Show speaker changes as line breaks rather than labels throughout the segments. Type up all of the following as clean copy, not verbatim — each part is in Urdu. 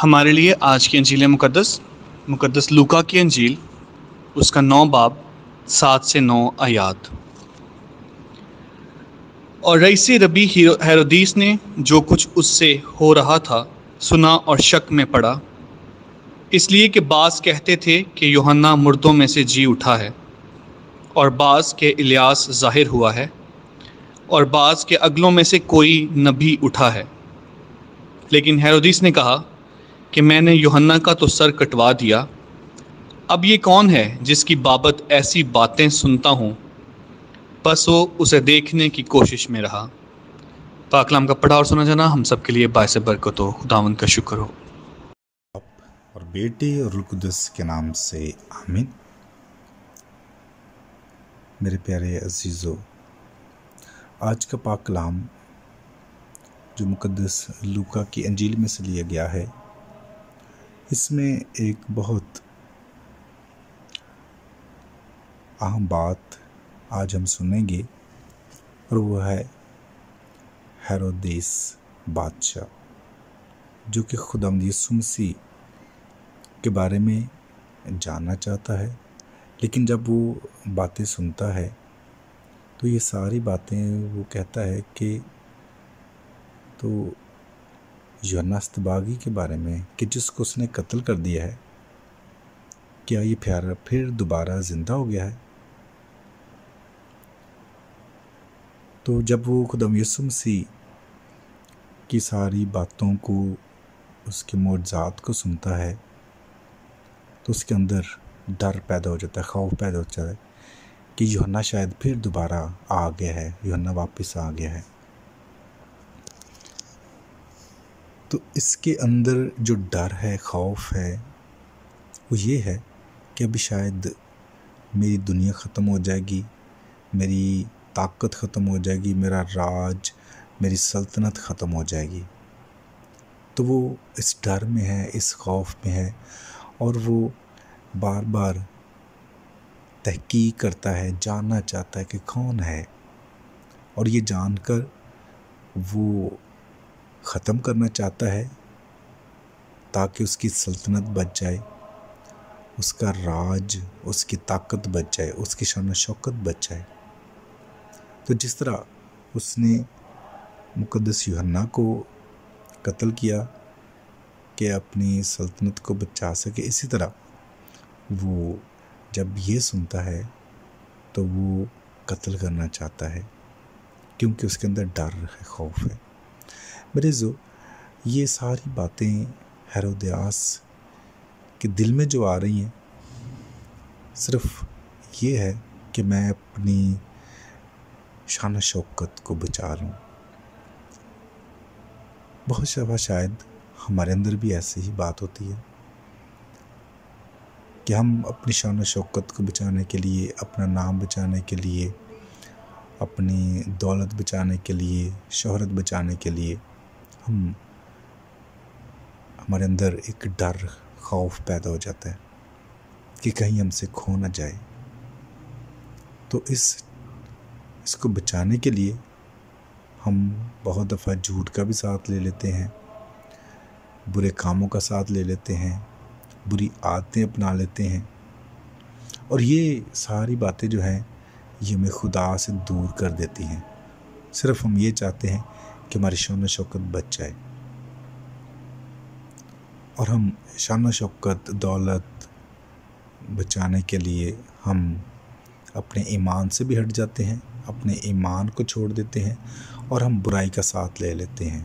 ہمارے لیے آج کی انجیل مقدس لوکا کی انجیل، اس کا 9 باب 7 سے 9 آیات۔ اور رئیس ربی ہیرودیس نے جو کچھ اس سے ہو رہا تھا سنا اور شک میں پڑا، اس لیے کہ بعض کہتے تھے کہ یوحنا مردوں میں سے جی اٹھا ہے، اور بعض کہ الیاس ظاہر ہوا ہے، اور بعض کے اگلوں میں سے کوئی نبی اٹھا ہے۔ لیکن ہیرودیس نے کہا کہ میں نے یوحنا کا تو سر کٹوا دیا، اب یہ کون ہے جس کی بابت ایسی باتیں سنتا ہوں؟ بس وہ اسے دیکھنے کی کوشش میں رہا۔ پاک کلام کا پڑھا اور سنا جانا ہم سب کے لیے باعث برکت ہو۔ خداوند کا شکر ہو۔
اور بیٹے اور روح القدس کے نام سے آمین۔ میرے پیارے عزیزو، آج کا پاک کلام جو مقدس لوکا کی انجیل میں سے لیا گیا ہے، اس میں ایک بہت اہم بات آج ہم سنیں گے، اور وہ ہے ہیرودیس بادشاہ، جو کہ خداوند یسوع مسیح کے بارے میں جاننا چاہتا ہے، لیکن جب وہ باتیں سنتا ہے تو یہ ساری باتیں وہ کہتا ہے کہ تو یوحنا اصطباغی کے بارے میں، کہ جس کو اس نے قتل کر دیا ہے، کیا یہ پھر دوبارہ زندہ ہو گیا ہے؟ تو جب وہ خداوند یسوع مسیح کی ساری باتوں کو، اس کے معجزات کو سنتا ہے، تو اس کے اندر ڈر پیدا ہو جاتا ہے، خوف پیدا ہو جاتا ہے کہ یوحنا شاید پھر دوبارہ آ گیا ہے، یوحنا واپس آ گیا ہے۔ تو اس کے اندر جو ڈر ہے، خوف ہے، وہ یہ ہے کہ ابھی شاید میری دنیا ختم ہو جائے گی، میری طاقت ختم ہو جائے گی، میرا راج، میری سلطنت ختم ہو جائے گی۔ تو وہ اس ڈر میں ہے، اس خوف میں ہے، اور وہ بار بار تحقیق کرتا ہے، جاننا چاہتا ہے کہ کون ہے، اور یہ جان کر وہ ختم کرنا چاہتا ہے تاکہ اس کی سلطنت بچ جائے، اس کا راج، اس کی طاقت بچ جائے، اس کی شان و شوکت بچ جائے۔ تو جس طرح اس نے مقدس یوحنا کو قتل کیا کہ اپنی سلطنت کو بچا سکے، اسی طرح وہ جب یہ سنتا ہے تو وہ قتل کرنا چاہتا ہے، کیونکہ اس کے اندر ڈر ہے، خوف ہے۔ میرے یہ ساری باتیں ہیرودیاس کے دل میں جو آ رہی ہیں، صرف یہ ہے کہ میں اپنی شان و شوکت کو بچا لوں۔ بہت شبہ شاید ہمارے اندر بھی ایسی ہی بات ہوتی ہے کہ ہم اپنی شان و شوکت کو بچانے کے لیے، اپنا نام بچانے کے لیے، اپنی دولت بچانے کے لیے، شہرت بچانے کے لیے، ہمارے اندر ایک ڈر، خوف پیدا ہو جاتا ہے کہ کہیں ہم سے کھو نہ جائے۔ تو اس کو بچانے کے لیے ہم بہت دفعہ جھوٹ کا بھی ساتھ لے لیتے ہیں، برے کاموں کا ساتھ لے لیتے ہیں، بری عادتیں اپنا لیتے ہیں، اور یہ ساری باتیں جو ہیں یہ ہمیں خدا سے دور کر دیتی ہیں۔ صرف ہم یہ چاہتے ہیں کہ ہماری شان و شوکت بچ جائے، اور ہم شان و شوکت، دولت بچانے کے لیے ہم اپنے ایمان سے بھی ہٹ جاتے ہیں، اپنے ایمان کو چھوڑ دیتے ہیں، اور ہم برائی کا ساتھ لے لیتے ہیں۔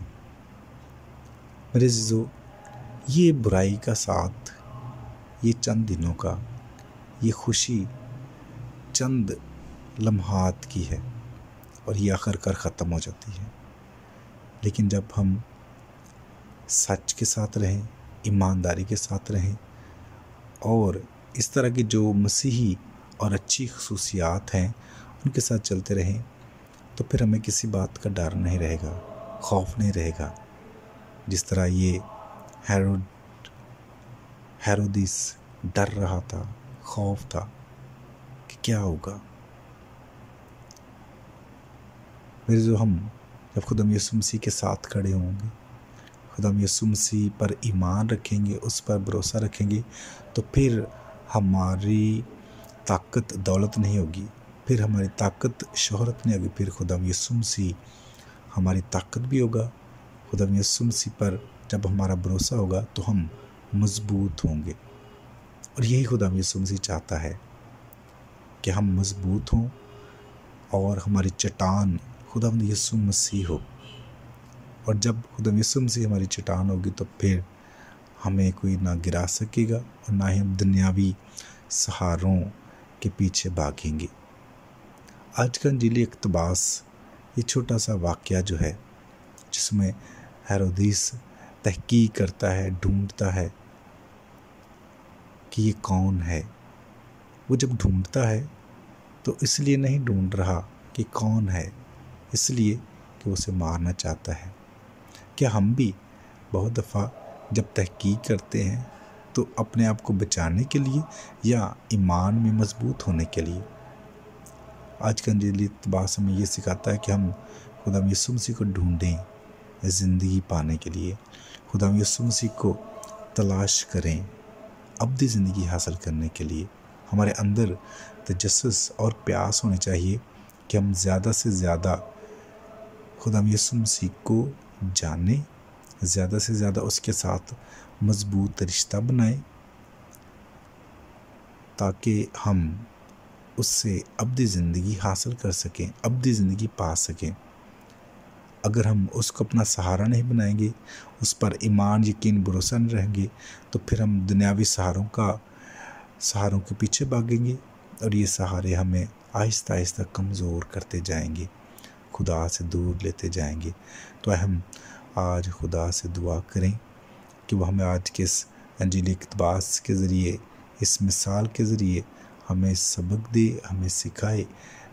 میرے عزیزو، یہ برائی کا ساتھ، یہ چند دنوں کا، یہ خوشی چند لمحات کی ہے، اور یہ آخر کار ختم ہو جاتی ہے۔ لیکن جب ہم سچ کے ساتھ رہیں، ایمانداری کے ساتھ رہیں، اور اس طرح کی جو مسیحی اور اچھی خصوصیات ہیں ان کے ساتھ چلتے رہیں، تو پھر ہمیں کسی بات کا ڈر نہیں رہے گا، خوف نہیں رہے گا۔ جس طرح یہ ہیرودیس ڈر رہا تھا، خوف تھا کہ کیا ہوگا۔ میرے جو ہم جب خدا یسوع مسیح کے ساتھ کھڑے ہوں گے، خدا یسوع مسیح پر ایمان رکھیں گے، اس پر بھروسہ رکھیں گے، تو پھر ہماری طاقت دولت نہیں ہوگی، پھر ہماری طاقت شہرت نہیں ہوگی، پھر خدا یسوع مسیح ہماری طاقت بھی ہوگا۔ خدا یسوع مسیح پر جب ہمارا بھروسہ ہوگا تو ہم مضبوط ہوں گے، اور یہی خدا یسوع مسیح چاہتا ہے کہ ہم مضبوط ہوں اور ہماری چٹان خدا یسوع مسیح ہو۔ اور جب خدا یسوع مسیح ہماری چٹان ہوگی تو پھر ہمیں کوئی نہ گرا سکے گا، اور نہ ہی ہم دنیاوی سہاروں کے پیچھے بھاگیں گے۔ آج کا انجیلی اقتباس یہ چھوٹا سا واقعہ جو ہے، جس میں ہیرودیس تحقیق کرتا ہے، ڈھونڈتا ہے کہ یہ کون ہے۔ وہ جب ڈھونڈتا ہے تو اس لیے نہیں ڈھونڈ رہا کہ کون ہے، اس لیے کہ وہ اسے مارنا چاہتا ہے۔ کیا ہم بھی بہت دفعہ جب تحقیق کرتے ہیں تو اپنے آپ کو بچانے کے لیے یا ایمان میں مضبوط ہونے کے لیے؟ آج کا انجیلی اقتباس ہمیں یہ سکھاتا ہے کہ ہم خدا یسوع مسیح کو ڈھونڈیں زندگی پانے کے لیے، خدا یسوع مسیح کو تلاش کریں ابدی زندگی حاصل کرنے کے لیے۔ ہمارے اندر تجسس اور پیاس ہونی چاہیے کہ ہم زیادہ سے زیادہ خدا یسوع مسیح کو جانیں، زیادہ سے زیادہ اس کے ساتھ مضبوط رشتہ بنائیں، تاکہ ہم اس سے ابدی زندگی حاصل کر سکیں، ابدی زندگی پا سکیں۔ اگر ہم اس کو اپنا سہارا نہیں بنائیں گے، اس پر ایمان، یقین، بھروسہ نہیں رہیں گے، تو پھر ہم دنیاوی سہاروں کے پیچھے بھاگیں گے، اور یہ سہارے ہمیں آہستہ آہستہ کمزور کرتے جائیں گے، خدا سے دور لیتے جائیں گے۔ تو ہم آج خدا سے دعا کریں کہ وہ ہمیں آج کے اس انجیلی اقتباس کے ذریعے، اس مثال کے ذریعے ہمیں سبق دے، ہمیں سکھائے،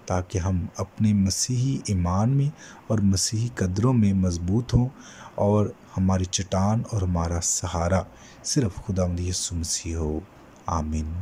تاکہ ہم اپنے مسیحی ایمان میں اور مسیحی قدروں میں مضبوط ہوں، اور ہماری چٹان اور ہمارا سہارا صرف خداوند یسوع مسیح ہو۔ آمین۔